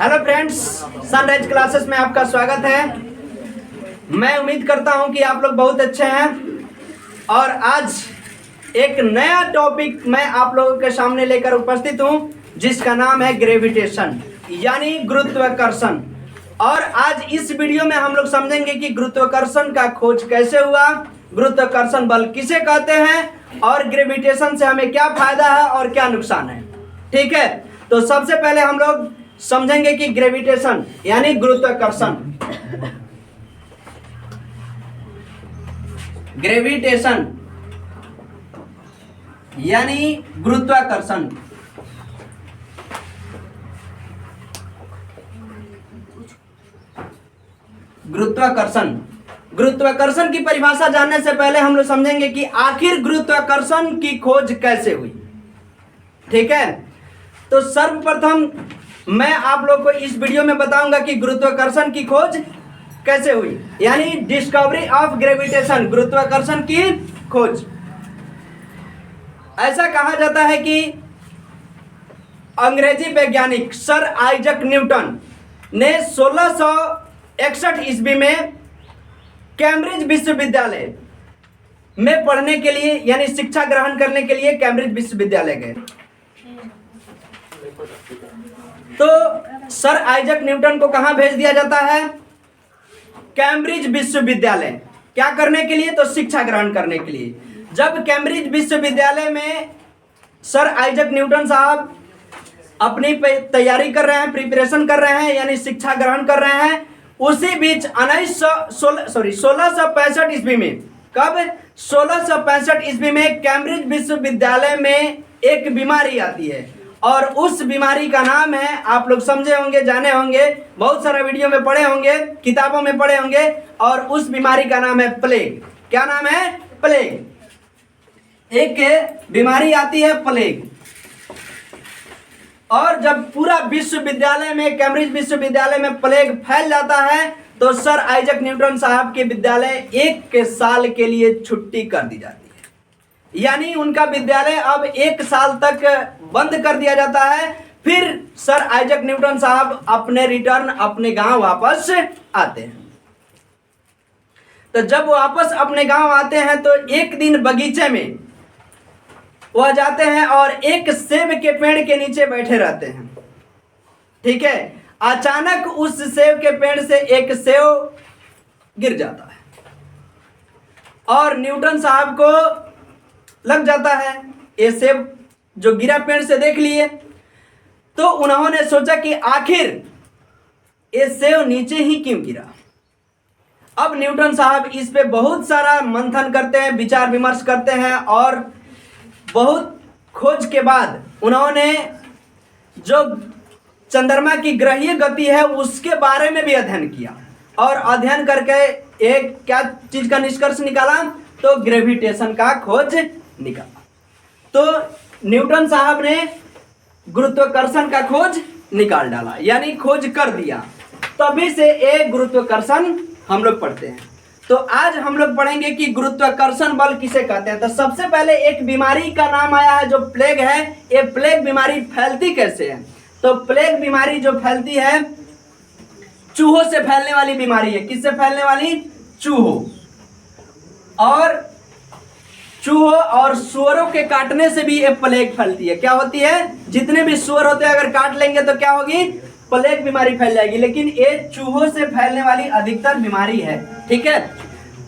Hello friends, sunrise classes में आपका स्वागत है। मैं उम्मीद करता हूं कि आप लोग बहुत अच्छे हैं और आज एक नया टॉपिक मैं आप लोगों के सामने लेकर उपस्थित हूं जिसका नाम है ग्रेविटेशन यानी गुरुत्वाकर्षण। और आज इस वीडियो में हम लोग समझेंगे कि गुरुत्वाकर्षण का खोज कैसे हुआ, गुरुत्वाकर्षण बल किसे कहते हैं और ग्रेविटेशन से हमें क्या फायदा है और क्या नुकसान है। ठीक है, तो सबसे पहले हम लोग समझेंगे कि ग्रेविटेशन यानी गुरुत्वाकर्षण। ग्रेविटेशन यानी गुरुत्वाकर्षण। गुरुत्वाकर्षण की परिभाषा जानने से पहले हम लोग समझेंगे कि आखिर गुरुत्वाकर्षण की खोज कैसे हुई। ठीक है, तो सर्वप्रथम मैं आप लोग को इस वीडियो में बताऊंगा कि गुरुत्वाकर्षण की खोज कैसे हुई, यानी डिस्कवरी ऑफ ग्रेविटेशन, गुरुत्वाकर्षण की खोज। ऐसा कहा जाता है कि अंग्रेजी वैज्ञानिक सर आइजक न्यूटन ने 1661 ईस्वी में कैम्ब्रिज विश्वविद्यालय में पढ़ने के लिए यानी शिक्षा ग्रहण करने के लिए कैम्ब्रिज विश्वविद्यालय गए। तो सर आइजक न्यूटन को कहां भेज दिया जाता है? कैम्ब्रिज विश्वविद्यालय। क्या करने के लिए? तो शिक्षा ग्रहण करने के लिए। जब कैम्ब्रिज विश्वविद्यालय में सर आइजक न्यूटन साहब अपनी तैयारी कर रहे हैं, प्रिपरेशन कर रहे हैं यानी शिक्षा ग्रहण कर रहे हैं, उसी बीच 1665 ईस्वी में, कब? 1665 ईस्वी में कैम्ब्रिज विश्वविद्यालय में एक बीमारी आती है और उस बीमारी का नाम है, आप लोग समझे होंगे, जाने होंगे, बहुत सारा वीडियो में पढ़े होंगे, किताबों में पढ़े होंगे, और उस बीमारी का नाम है प्लेग। क्या नाम है? प्लेग। एक बीमारी आती है प्लेग। और जब पूरा विश्वविद्यालय में, कैम्ब्रिज विश्वविद्यालय में प्लेग फैल जाता है तो सर आइजक न्यूटन साहब के विद्यालय 1 साल के लिए छुट्टी कर दी जाती है, यानी उनका विद्यालय अब 1 साल तक बंद कर दिया जाता है। फिर सर आइजक न्यूटन साहब अपने गांव वापस आते हैं। तो जब वापस अपने गांव आते हैं तो एक दिन बगीचे में वह जाते हैं और एक सेब के पेड़ के नीचे बैठे रहते हैं। ठीक है, अचानक उस सेब के पेड़ से एक सेब गिर जाता है और न्यूटन साहब को लग जाता है ये सेब जो गिरा पेड़ से देख लिए। तो उन्होंने सोचा कि आखिर ये सेब नीचे ही क्यों गिरा। अब न्यूटन साहब इस पे बहुत सारा मंथन करते हैं, विचार विमर्श करते हैं और बहुत खोज के बाद उन्होंने जो चंद्रमा की ग्रहीय गति है उसके बारे में भी अध्ययन किया और अध्ययन करके एक क्या चीज का निष्कर्ष निकाला? तो ग्रेविटेशन का खोज निकाला। तो न्यूटन साहब ने गुरुत्वाकर्षण का खोज निकाल डाला, यानी खोज कर दिया। तभी से एक गुरुत्वाकर्षण हम लोग पढ़ते हैं। तो आज हम लोग पढ़ेंगे कि गुरुत्वाकर्षण बल किसे कहते हैं। तो सबसे पहले एक बीमारी का नाम आया है जो प्लेग है। ये प्लेग बीमारी फैलती कैसे है? तो प्लेग बीमारी जो फैलती है, चूहों से फैलने वाली बीमारी है। किससे फैलने वाली? चूहों और सुअरों के काटने से भी ये प्लेग फैलती है। क्या होती है? जितने भी सुअर होते हैं अगर काट लेंगे तो क्या होगी? प्लेग बीमारी फैल जाएगी। लेकिन ये चूहों से फैलने वाली अधिकतर बीमारी है। ठीक है,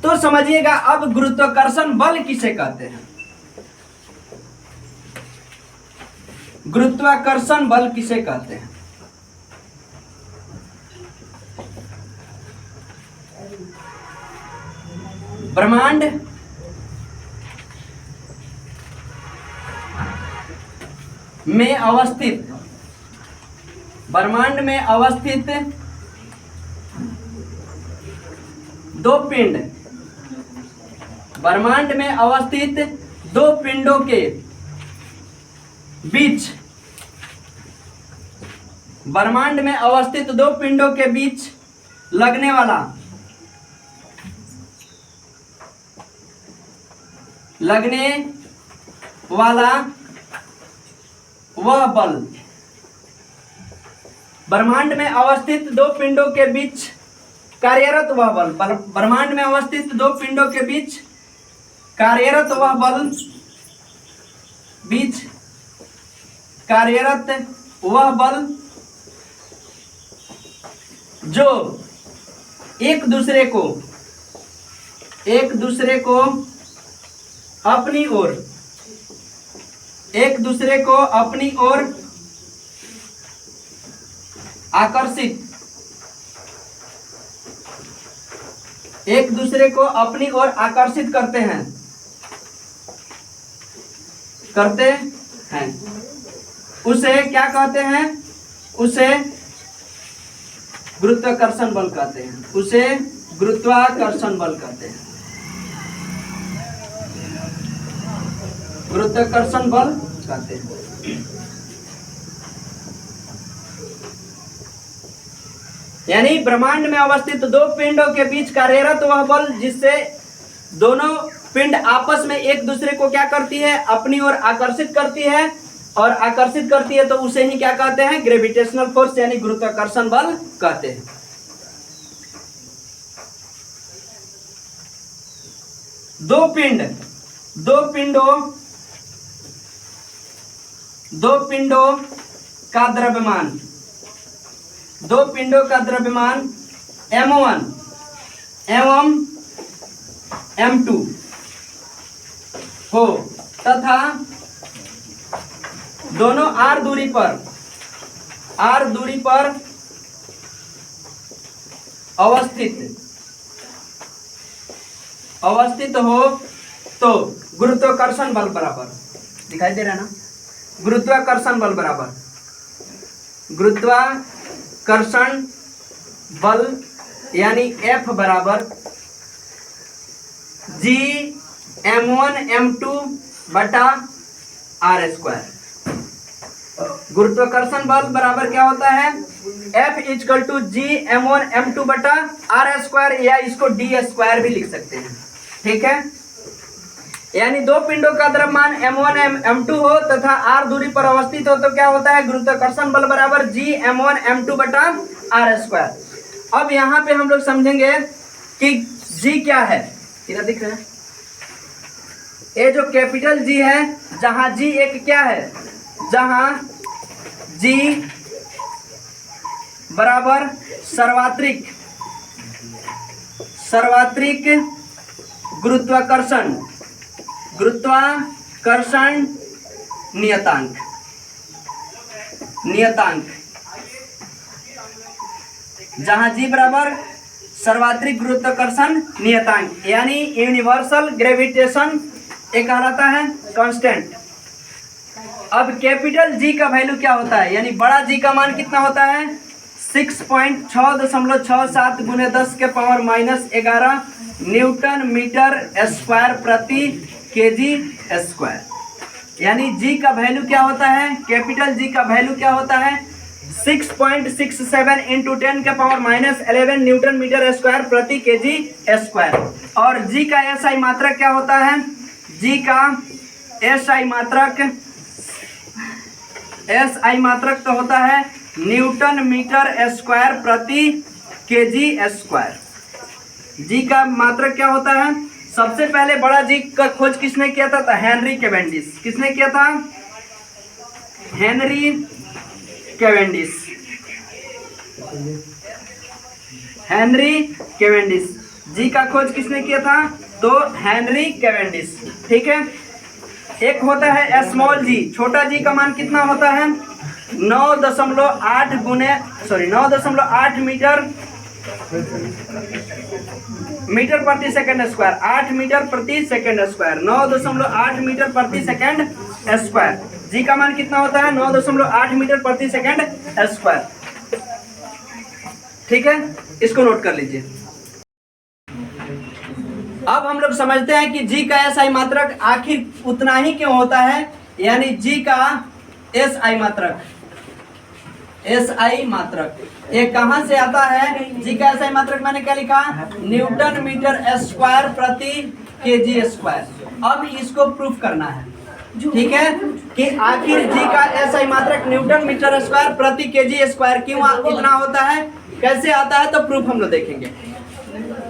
तो समझिएगा अब गुरुत्वाकर्षण बल किसे कहते हैं। गुरुत्वाकर्षण बल किसे कहते हैं? ब्रह्मांड में अवस्थित दो पिंड, ब्रह्मांड में अवस्थित दो पिंडों के बीच, ब्रह्मांड में अवस्थित दो पिंडों के बीच लगने वाला वह बल ब्रह्मांड में अवस्थित दो पिंडों के बीच कार्यरत वह बल, ब्रह्मांड में अवस्थित दो पिंडों के बीच कार्यरत वह बल, बीच कार्यरत वह बल जो एक दूसरे को अपनी ओर आकर्षित, एक दूसरे को अपनी ओर आकर्षित करते हैं उसे क्या कहते हैं? उसे गुरुत्वाकर्षण बल कहते हैं। उसे गुरुत्वाकर्षण बल कहते हैं। गुरुत्वाकर्षण बल कहते हैं। यानी ब्रह्मांड में अवस्थित दो पिंडों के बीच कार्यरत वह बल जिससे दोनों पिंड आपस में एक दूसरे को क्या करती है? अपनी ओर आकर्षित करती है, और आकर्षित करती है तो उसे ही क्या कहते हैं? ग्रेविटेशनल फोर्स यानी गुरुत्वाकर्षण बल कहते हैं। दो पिंडों का द्रव्यमान m1 एवं m2 हो तथा दोनों r दूरी पर अवस्थित हो तो गुरुत्वाकर्षण बल बराबर, दिखाई दे रहा है ना? गुरुत्वाकर्षण बल बराबर गुरुत्वाकर्षण बल यानी F बराबर G m1 m2 बटा r स्क्वायर। गुरुत्वाकर्षण बल बराबर क्या होता है? F equal to G m1 m2 बटा r स्क्वायर, या इसको d स्क्वायर भी लिख सकते हैं। ठीक है, यानी दो पिंडों का द्रव्यमान m1 m2 हो तथा r दूरी पर अवस्थित हो तो क्या होता है? गुरुत्वाकर्षण बल बराबर G m1 m2 बटा r स्क्वायर। अब यहाँ पे हम लोग समझेंगे कि G क्या है। इधर दिख रहा है ये जो कैपिटल G है, जहाँ G एक क्या है? जहाँ G बराबर सर्वात्रिक गुरुत्वाकर्षण नियतांक जहां G बराबर सर्वात्रिक गुरुत्वाकर्षण नियतांक यानी यूनिवर्सल ग्रेविटेशन एक कहलाता है कांस्टेंट। अब कैपिटल G का वैल्यू क्या होता है? यानी बड़ा G का मान कितना होता है? 6.667 गुने 10 के पावर -11 न्यूटन मीटर स्क्वायर प्रति केजी स्क्वायर। यानी G का वैल्यू क्या होता है? कैपिटल G का वैल्यू क्या होता है? 6.67 इंटू 10 के पावर -11 न्यूटन मीटर स्क्वायर प्रति केजी स्क्वायर। और G का SI मात्रक क्या होता है? G का SI मात्रक तो होता है न्यूटन मीटर स्क्वायर प्रति केजी स्क्वायर। G का मात्रक क्या होता है? सबसे पहले बड़ा G का खोज किसने किया था? Henry Cavendish. किसने किया था? Henry Cavendish. G का खोज किसने किया था? तो हेनरी कैवेंडिश। ठीक है, एक होता है स्मॉल G। छोटा G का मान कितना होता है? 9.8 मीटर प्रति सेकंड स्क्वायर। 8 मीटर प्रति सेकंड स्क्वायर, 9.8 मीटर प्रति सेकंड स्क्वायर। G का मान कितना होता है? 9.8 मीटर प्रति सेकंड स्क्वायर। ठीक है, इसको नोट कर लीजिए। अब हम लोग समझते हैं कि G का SI मात्रक आखिर उतना ही क्यों होता है। यानी G का SI मात्रक ये कहां से आता है? G का SI मात्रक मैंने क्या लिखा? न्यूटन मीटर स्क्वायर प्रति केजी स्क्वायर। अब इसको प्रूफ करना है। ठीक है, कि आखिर जी का एसआई मात्रक न्यूटन मीटर स्क्वायर प्रति केजी स्क्वायर क्यों इतना होता है, कैसे आता है, तो प्रूफ हम लोग देखेंगे।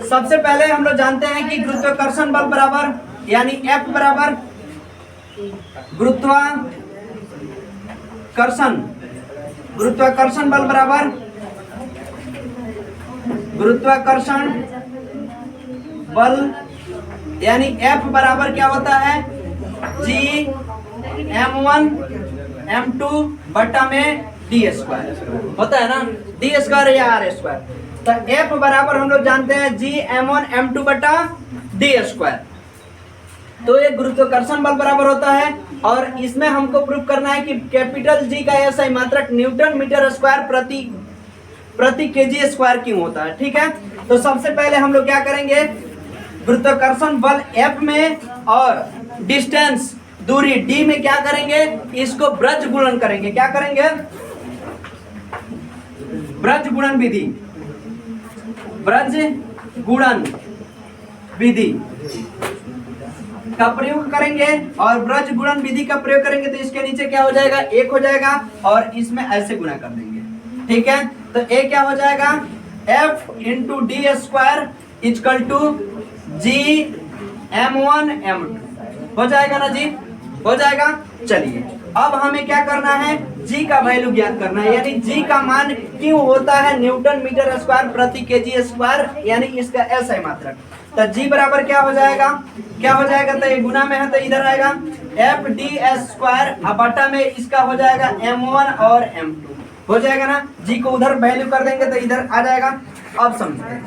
सबसे पहले हम लोग जानते हैं कि गुरुत्वाकर्षण बल बराबर यानी F बराबर गुरुत्वाकर्षण बल बराबर गुरुत्वाकर्षण बल यानी F बराबर क्या होता है, G m1 m2 बटा में डी स्क्वायर होता है ना, डी स्क्वायर या आर स्क्वायर। तो F बराबर हम लोग जानते हैं G m1 m2 बटा डी स्क्वायर। तो ये गुरुत्वाकर्षण बल बराबर होता है और इसमें हमको प्रूफ करना है कि कैपिटल जी का एसआई मात्रक न्यूटन मीटर स्क्वायर प्रति केजी स्क्वायर क्यों होता है। ठीक है, तो सबसे पहले हम लोग क्या करेंगे, गुरुत्वाकर्षण बल F में और डिस्टेंस दूरी D में क्या करेंगे, इसको ब्रज गुणन करेंगे। क्या करेंगे, ब्रज गुणन विधि, ब्रज गुणन विधि का प्रयोग करेंगे और ब्रज गुणन विधि का प्रयोग करेंगे तो इसके नीचे क्या हो जाएगा, 1 हो जाएगा और इसमें ऐसे गुणा कर देंगे। ठीक है, तो A क्या हो जाएगा, F into d square equal to G m1 m2 हो जाएगा ना जी, हो जाएगा। चलिए अब हमें क्या करना है, G का वैल्यू ज्ञात करना है, यानी G का मान क्यों होता है न्यूटन मीटर स्क्वायर प्रति केजी स्क्वायर, यानी इसका एसआई मात्रक। तो G बराबर क्या हो जाएगा, क्या हो जाएगा, तो ये गुना में है तो इधर आएगा एफ डी स्क्वायर, बटा में इसका हो जाएगा m1 और m2 हो जाएगा ना। G को उधर वैल्यू कर देंगे तो इधर आ जाएगा। अब समझते हैं,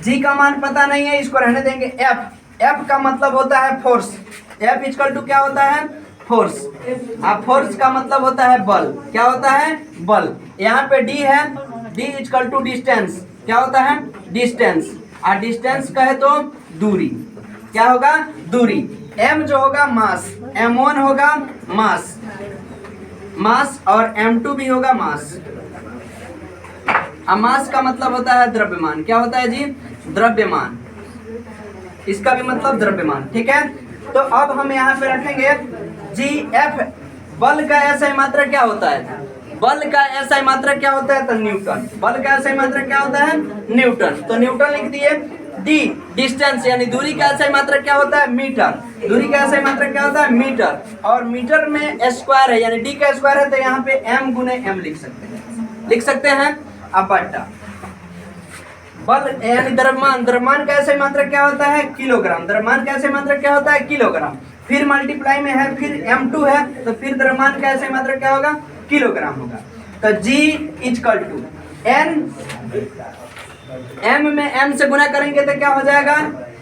G का मान पता नहीं है, इसको रहने देंगे। F का मतलब होता है फोर्स, F इक्वल टू क्या होता है, फोर्स। अब फोर्स का मतलब होता है बल, क्या होता है, बल। यहाँ पे D है, D इक्वल टू डिस्टेंस, क्या होता है, डिस्टेंस। और डिस्टेंस कहे तो दूरी, क्या होगा, दूरी। M जो होगा मास, m1 होगा मास, मास और m2 भी होगा मास। मास का मतलब होता है द्रव्यमान, क्या होता है जी, द्रव्यमान, इसका भी मतलब द्रव्यमान। ठीक है, तो अब हम यहाँ पे रखेंगे GF, बल का एसआई मात्रक क्या होता है, बल का एसआई मात्रक क्या होता है, तो न्यूटन। बल का एसआई मात्रक क्या होता है, न्यूटन, तो न्यूटन लिख दिए। D डिस्टेंस यानी दूरी का एसआई मात्रक क्या होता है, मीटर, दूरी का एसआई मात्रक क्या होता है, मीटर, और मीटर में स्क्वायर है यानी D का स्क्वायर है तो यहाँ पे m गुने m लिख सकते हैं। अब बटा बल यानी द्रव्यमान, द्रव्यमान का एसआई मात्रक क्या होता है, किलोग्राम, द्रव्यमान का एसआई मात्रक क्या होता है, किलोग्राम। फिर मल्टीप्लाई में है, फिर m2 है तो फिर द्रव्यमान का एसआई मात्रक क्या होगा, किलोग्राम होगा। तो G equal to n, m में m से गुना करेंगे तो क्या हो जाएगा,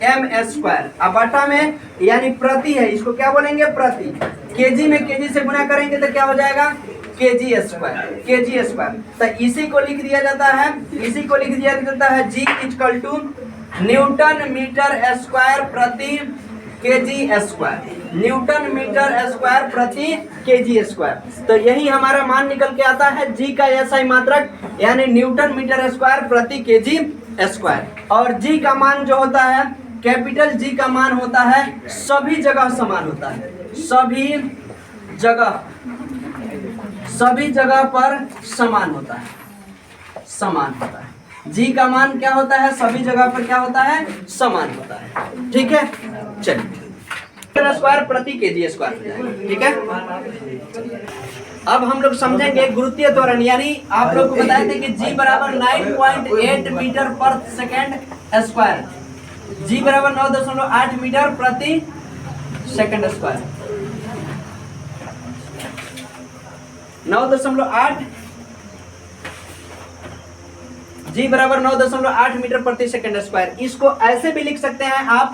m स्क्वायर। अब बटा में यानी प्रति है, इसको क्या बोलेंगे, प्रति। केजी में केजी से गुना करेंगे तो क्या हो जाएगा, केजी स्क्वायर, केजी स्क्वायर। तो इसी को लिख दिया जाता है, इसी को लिख दिया जाता है G equal to newton metre square प्रति KG square, newton metre square प्रति केजी स्क्वायर। तो यही हमारा मान निकल के आता है G का एसआई मात्रक यानी न्यूटन मीटर स्क्वायर प्रति केजी स्क्वायर। और G का मान जो होता है, कैपिटल G का मान होता है सभी जगह समान होता है, सभी जगह पर समान होता है, समान होता है। G का मान क्या होता है, सभी जगह पर क्या होता है, समान होता है। ठीक है, चलिए स्क्वायर प्रति केजी स्क्वायर। ठीक है, अब हम लोग समझेंगे गुरुत्वीय त्वरण, यानी आप लोग को बताए थे कि G बराबर 9.8 मीटर पर सेकेंड स्क्वायर, G बराबर 9.8 मीटर प्रति सेकेंड स्क्वायर, 9.8, G बराबर 9.8 मीटर प्रति सेकेंड स्क्वायर। इसको ऐसे भी लिख सकते हैं आप,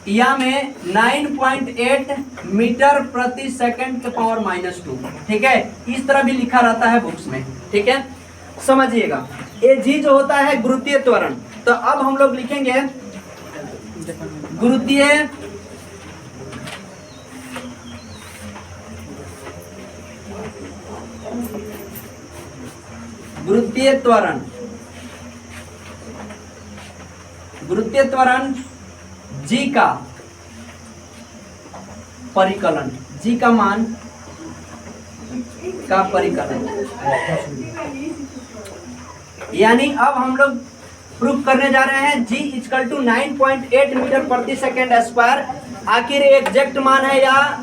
या में 9.8 मीटर प्रति सेकंड के पावर -2। ठीक है, इस तरह भी लिखा रहता है बुक्स में। ठीक है, समझिएगा। ये G जो होता है गुरुत्वीय त्वरण, तो अब हम लोग लिखेंगे गुरुत्वीय त्वरण, गुरुत्वीय त्वरण G का परिकलन, जी का मान का परिकलन। यानी अब हम लोग प्रूफ करने जा रहे हैं G इक्वल टू 9.8 मीटर प्रति सेकेंड स्क्वायर। आखिर एग्जैक्ट मान है या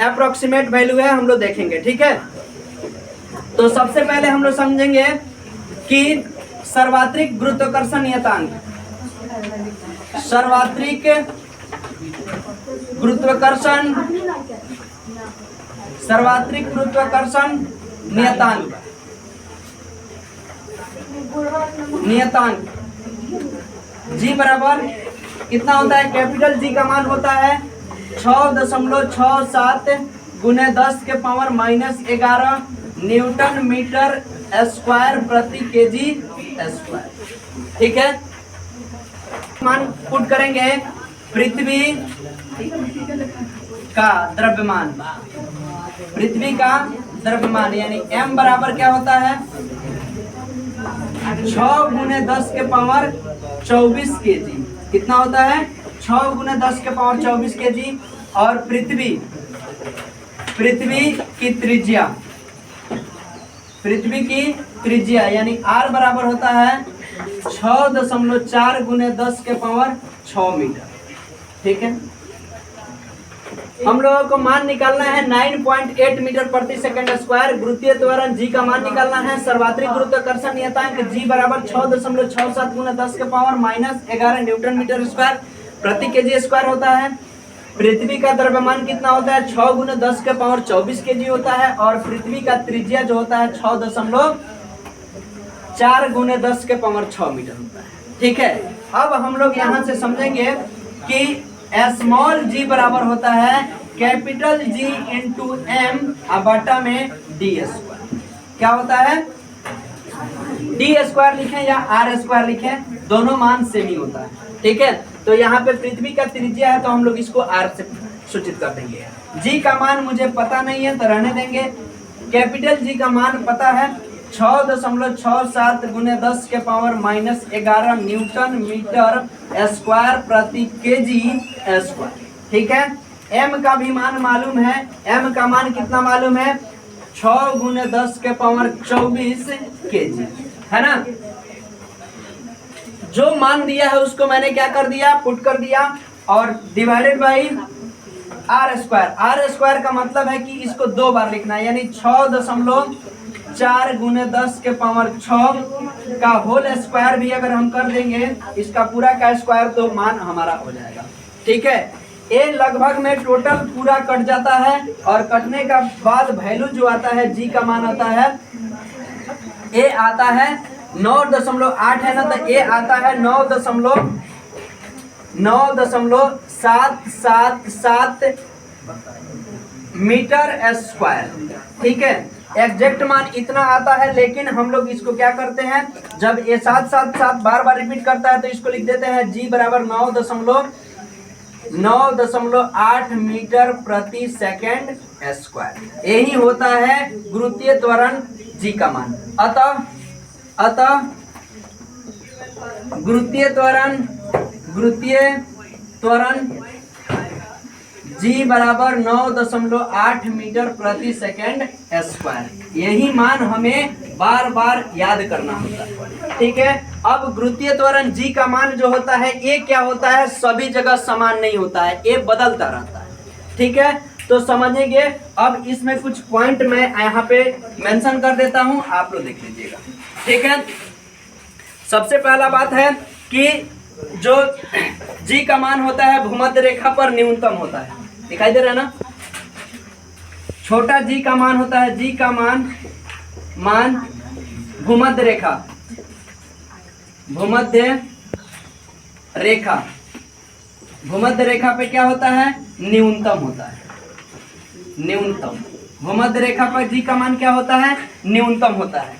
अप्रोक्सीमेट वैल्यू है, हम लोग देखेंगे। ठीक है, तो सबसे पहले हम लोग समझेंगे कि सर्वात्रिक गुरुत्वाकर्षण नियतांक, सर्वात्रिक गुरुत्वाकर्षण, सर्वात्रिक गुरुत्वाकर्षण नियतांक, नियतांक G बराबर कितना होता है? कैपिटल G का मान होता है 6.67 गुने 10 के पावर -11 न्यूटन मीटर स्क्वायर प्रति केजी स्क्वायर। ठीक है, मान पुट करेंगे। पृथ्वी का द्रव्यमान, पृथ्वी का द्रव्यमान यानी m बराबर क्या होता है? 6 गुने 10 के पावर 24 केजी। कितना होता है? 6 गुने 10 के पावर 24 केजी। और पृथ्वी, पृथ्वी की त्रिज्या, पृथ्वी की त्रिज्या यानी r बराबर होता है 6.4 गुने 10 के पावर 6 मीटर। ठीक है, हम लोगों को मान निकालना है 9.8 मीटर प्रति सेकंड स्क्वायर। गुरुत्वीय त्वरण G का मान निकालना है। सर्वात्रिक गुरुत्वाकर्षण नियतांक G बराबर 6.67 गुना 10 के पावर -11 न्यूटन मीटर स्क्वायर प्रति केजी स्क्वायर होता है। पृथ्वी का द्रव्यमान कितना होता है? 6 गुना 10 के पावर 24 केजी होता है। और पृथ्वी का त्रिज्या जो होता है 6.4 गुने 10 के पावर 6 मीटर होता है। ठीक है, अब हम लोग यहाँ से समझेंगे कि स्मॉल g बराबर होता है कैपिटल G इंटू m बटा में d स्क्वायर। क्या होता है? d स्क्वायर लिखें या r स्क्वायर लिखें, दोनों मान सेम ही होता है। ठीक है, तो यहाँ पे पृथ्वी का त्रिज्या है तो हम लोग इसको r से सूचित कर देंगे। g का मान मुझे पता नहीं है तो रहने देंगे। कैपिटल G का मान पता है 6.67 गुने 10 के पावर -11 न्यूटन मीटर स्क्वायर प्रति केजी स्क्वायर। ठीक है, m का भी मान मालूम है। m का मान कितना मालूम है? 6 गुने 10 के पावर 24 केजी, है ना। जो मान दिया है उसको मैंने क्या कर दिया? पुट कर दिया और divided by r square. r square का मतलब है कि इसको 2 बार लिखना है, यानी 6.4 गुने 10 के पावर 6 का होल स्क्वायर भी अगर हम कर देंगे इसका पूरा का स्क्वायर तो मान हमारा हो जाएगा। ठीक है, ए लगभग में टोटल पूरा कट जाता है और कटने का बाद वैल्यू जो आता है G का मान आता है, ए आता है 9.8 है ना, तो ए आता है 9.777 मीटर स्क्वायर। ठीक है, एग्जैक्ट मान इतना आता है, लेकिन हम लोग इसको क्या करते हैं, जब ये 777 बार बार रिपीट करता है तो इसको लिख देते हैं G बराबर 9.8 मीटर प्रति सेकेंड स्क्वायर। यही होता है गुरुत्वीय त्वरण G का मान। अतः गुरुत्वीय त्वरण G बराबर 9.8 मीटर प्रति सेकेंड स्क्वायर। यही मान हमें बार बार याद करना होता है। ठीक है, अब गुरुत्वीय त्वरण G का मान जो होता है, ये क्या होता है? सभी जगह समान नहीं होता है, ये बदलता रहता है। ठीक है, तो समझेंगे। अब इसमें कुछ पॉइंट मैं यहाँ पे मेंशन कर देता हूँ, आप लोग देख लीजिएगा। ठीक है, सबसे पहला बात है कि जो G का मान होता है भूमध्य रेखा पर न्यूनतम होता है। दिखाई दे रहा है ना? छोटा G का मान होता है, G का मान भूमध्य रेखा, भूमध्य रेखा पे क्या होता है? न्यूनतम होता है। न्यूनतम भूमध्य रेखा पर G का मान क्या होता है? न्यूनतम होता है।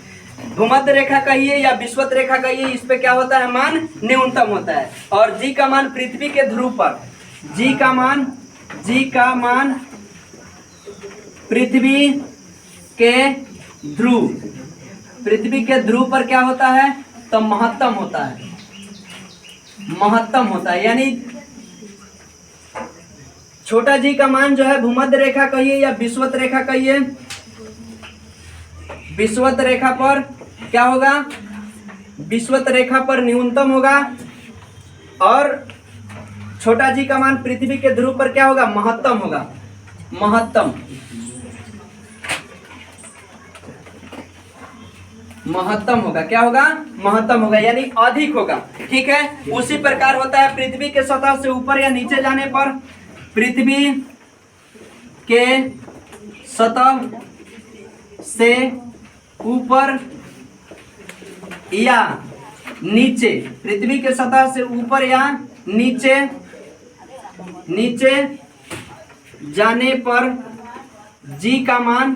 भूमध्य रेखा कहिए या विषुवत रेखा कहिए, इस पे क्या होता है? मान ध्रुव होता है। और G का मान पृथ्वी के ध्रुव पर, G का मान पृथ्वी के ध्रुव पर क्या होता है? तो महत्तम होता है, यानी छोटा जी का मान जो है भूमध्य रेखा कहिए या विषुवत रेखा कहिए, विषुवत रेखा पर क्या होगा, विषुवत रेखा पर न्यूनतम होगा, और छोटा जी का मान पृथ्वी के ध्रुव पर क्या होगा, महत्तम होगा, महत्तम, महत्तम होगा, क्या होगा, महत्तम होगा, यानी अधिक होगा। ठीक है, उसी प्रकार होता है पृथ्वी के सतह से ऊपर या नीचे जाने पर, पृथ्वी के सतह से ऊपर या नीचे, पृथ्वी के सतह से ऊपर या नीचे, नीचे जाने पर जी का मान,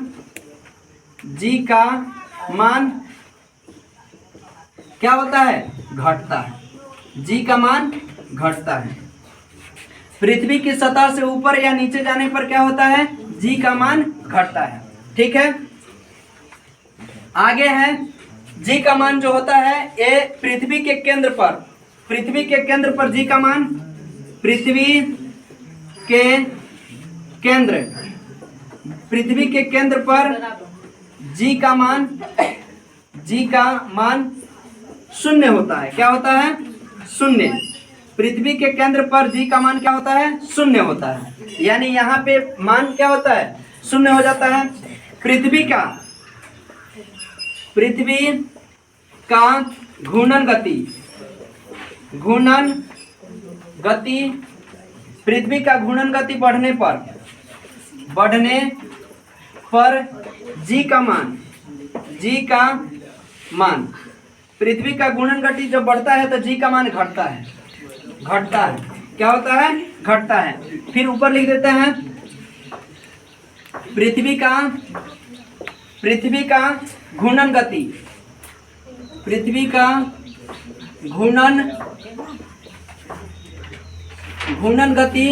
जी का मान क्या होता है, घटता है, जी का मान घटता है। पृथ्वी की सतह से ऊपर या नीचे जाने पर क्या होता है, जी का मान घटता है। ठीक है, आगे है जी का मान जो होता है ये पृथ्वी के केंद्र पर, पृथ्वी के केंद्र पर जी का मान, पृथ्वी के केंद्र, पृथ्वी के केंद्र पर जी का मान, जी का मान शून्य होता है। क्या होता है, शून्य। पृथ्वी के केंद्र पर जी का मान क्या होता है, शून्य होता है, यानी यहाँ पे मान क्या होता है, शून्य हो जाता है। पृथ्वी का, पृथ्वी का घूर्णन गति, घूर्णन गति, पृथ्वी का घूर्णन गति बढ़ने पर, बढ़ने पर जी का मान, जी का मान, पृथ्वी का घूर्णन गति जब बढ़ता है तो जी का मान घटता है, घटता है, क्या होता है, घटता है। फिर ऊपर लिख देते हैं पृथ्वी का, पृथ्वी का घूर्णन गति, पृथ्वी का घूर्णन, घूर्णन गति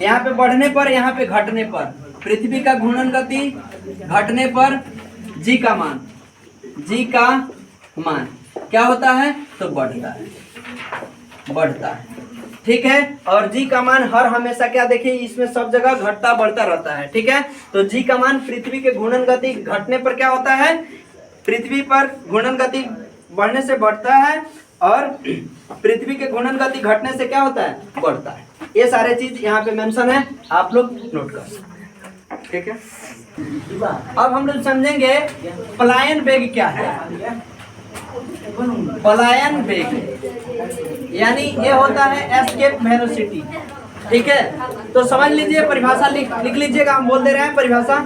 यहाँ पे बढ़ने पर, यहाँ पे घटने पर, पृथ्वी का घूर्णन गति घटने पर जी का मान, जी का मान क्या होता है, तो बढ़ता है, बढ़ता है। ठीक है, और जी का मान हर हमेशा क्या देखिए इसमें सब जगह घटता बढ़ता रहता है। ठीक है, तो जी का मान पृथ्वी के घूर्णन गति घटने पर क्या होता है, पृथ्वी पर घूर्णन गति बढ़ने से बढ़ता है, और पृथ्वी के घूर्णन गति घटने से क्या होता है, बढ़ता है। ये सारे चीज यहाँ पे मेंशन है, आप लोग नोट कर सकते हैं। ठीक है, अब हम लोग समझेंगे पलायन वेग क्या है। पलायन वेग यानी ये होता है एस्केप वेलोसिटी। ठीक है, तो समझ लीजिए, परिभाषा लिख लीजिएगा, हम बोल दे रहे हैं परिभाषा।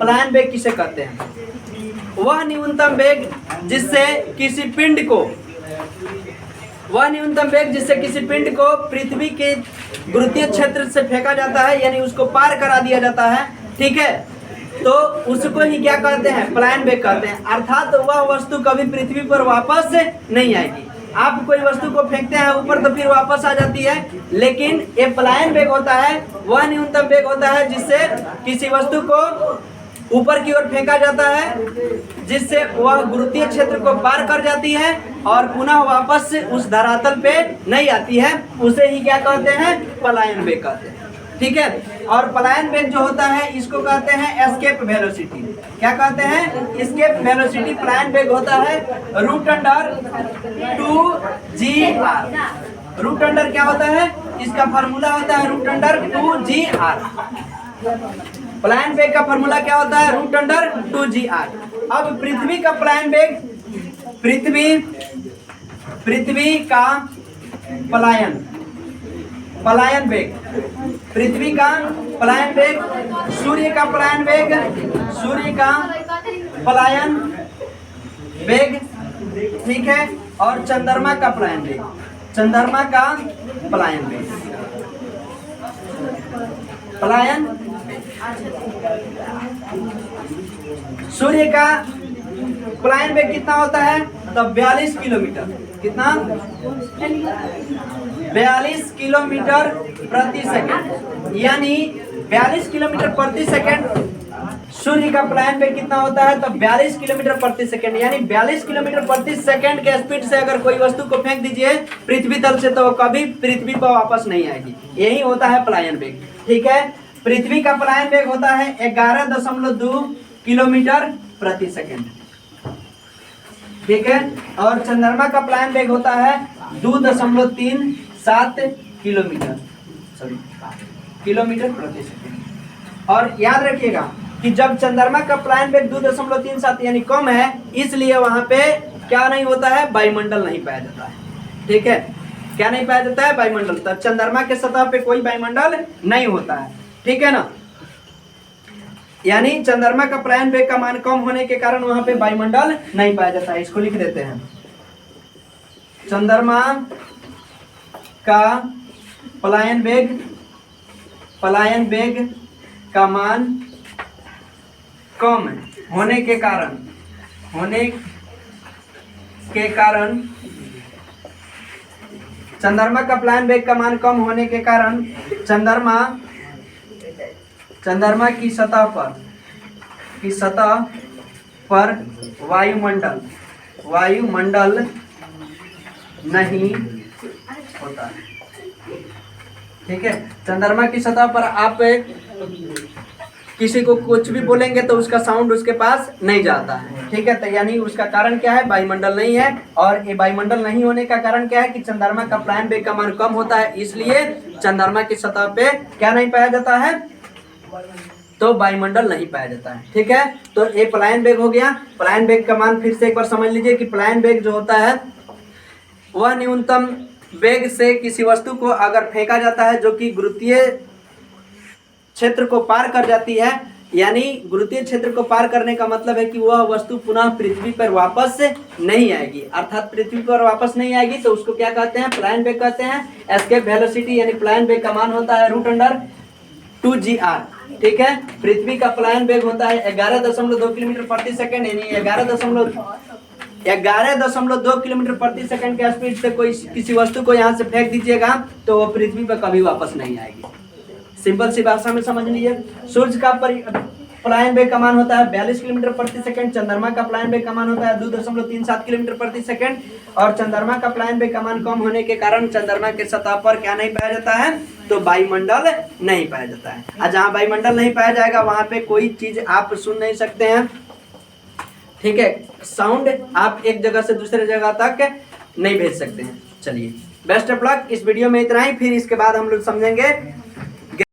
पलायन वेग किसे कहते हैं, वह न्यूनतम वेग जिससे किसी पिंड को, वह न्यूनतम वेग जिससे किसी पिंड को पृथ्वी के गुरुत्वीय क्षेत्र से फेंका जाता है, यानी उसको पार करा दिया जाता है। ठीक है, तो उसको ही क्या कहते हैं, पलायन वेग कहते हैं। अर्थात वह वस्तु कभी पृथ्वी पर वापस नहीं आएगी। आप कोई वस्तु को फेंकते हैं ऊपर तो फिर वापस आ जाती है, लेकिन ये पलायन वेग होता है, वह न्यूनतम वेग होता है जिससे किसी वस्तु को ऊपर की ओर फेंका जाता है, जिससे वह गुरुत्वीय क्षेत्र को पार कर जाती है और पुनः वापस उस धरातल पे नहीं आती है। उसे ही क्या कहते हैं, पलायन वेग कहते हैं। ठीक है, और पलायन वेग जो होता है इसको कहते हैं एस्केप वेलोसिटी। क्या कहते हैं, एस्केप वेलोसिटी। पलायन वेग होता है root under 2gr। Root under क्या होता है, इसका फार्मूला होता है रूट अंडर 2gr। पलायन वेग का फार्मूला क्या होता है, रूट अंडर 2gr। अब पृथ्वी का पलायन वेग, पृथ्वी का पलायन, पलायन वेग, पृथ्वी का पलायन वेग, सूर्य का पलायन वेग, सूर्य का पलायन वेग। ठीक है, और चंद्रमा का पलायन वेग, चंद्रमा का पलायन वेग, पलायन। सूर्य का पलायन वेग कितना होता है, तो 42 किलोमीटर, कितना, 42 किलोमीटर प्रति सेकंड, यानी 42 किलोमीटर प्रति सेकंड सूर्य का पलायन वेग कितना होता है? तो 42 किलोमीटर प्रति सेकंड, यानी 42 किलोमीटर प्रति सेकंड के स्पीड से अगर कोई वस्तु को फेंक दीजिए पृथ्वी तल से तो वो कभी पृथ्वी पर वापस नहीं आएगी। यही होता है पलायन वेग। ठीक है, पृथ्वी का पलायन वेग होता है 11.2 किलोमीटर प्रति सेकंड। ठीक है, और चंद्रमा का पलायन वेग होता है 2.37 किलोमीटर प्रति सेकंड। और याद रखिएगा कि जब चंद्रमा का पलायन वेग 2.37 यानी कम है, इसलिए वहां पे क्या नहीं होता है? वायुमंडल नहीं पाया जाता है। ठीक है, क्या नहीं पाया जाता है? वायुमंडल। तब चंद्रमा के सतह पे कोई वायुमंडल नहीं होता है। ठीक है ना, यानी चंद्रमा का पलायन वेग का मान कम होने के कारण वहां पे वायुमंडल नहीं पाया जाता है। इसको लिख देते हैं, चंद्रमा का पलायन वेग का मान कम होने के कारण चंद्रमा का पलायन वेग का मान कम होने के कारण चंद्रमा की सतह पर वायुमंडल नहीं होता है। ठीक है, चंद्रमा की सतह पर आप किसी को कुछ भी बोलेंगे तो उसका साउंड उसके पास नहीं जाता है। ठीक है, तो यानी उसका कारण क्या है? वायुमंडल नहीं है। और ये वायुमंडल नहीं होने का कारण क्या है? कि चंद्रमा का पलायन वेग का मान कम होता है, इसलिए चंद्रमा की सतह पे क्या नहीं पाया जाता है? तो वायुमंडल नहीं पाया जाता है। ठीक है, तो ये पलायन वेग हो गया। पलायन वेग का मान फिर से एक बार समझ लीजिए कि पलायन वेग जो होता है वह न्यूनतम वेग से किसी वस्तु को अगर फेंका जाता है जो कि गुरुत्वीय क्षेत्र को पार कर जाती है, यानी गुरुत्वीय क्षेत्र को पार करने का मतलब है कि वह वस्तु पुनः पृथ्वी पर वापस नहीं आएगी। अर्थात पृथ्वी पर वापस नहीं आएगी तो उसको क्या कहते हैं? पलायन वेग कहते हैं। एस्केप वेलोसिटी यानी पलायन वेग का मान होता है √2gr। ठीक है, पृथ्वी का पलायन वेग होता है 11.2 किलोमीटर प्रति सेकंड, यानी 11.2 किलोमीटर प्रति सेकंड के स्पीड से कोई किसी वस्तु को यहाँ से फेंक दीजिएगा तो वो पृथ्वी पर कभी वापस नहीं आएगी। सिंपल सी भाषा में समझ लीजिए। सूर्य का पलायन वेग का मान होता है 42 किलोमीटर प्रति सेकंड। चंद्रमा का पलायन वेग का मान होता है 2.37 किलोमीटर प्रति सेकंड। और चंद्रमा का पलायन वेग का मान कम होने के कारण चंद्रमा के सतह पर क्या नहीं पाया जाता है? तो वायुमंडल नहीं पाया जाता है। और जहाँ वायुमंडल नहीं पाया जाएगा वहां पे कोई चीज आप सुन नहीं सकते हैं। ठीक है, साउंड आप एक जगह से दूसरे जगह तक नहीं भेज सकते हैं। चलिए, बेस्ट ऑफ लक। इस वीडियो में इतना ही, फिर इसके बाद हम लोग समझेंगे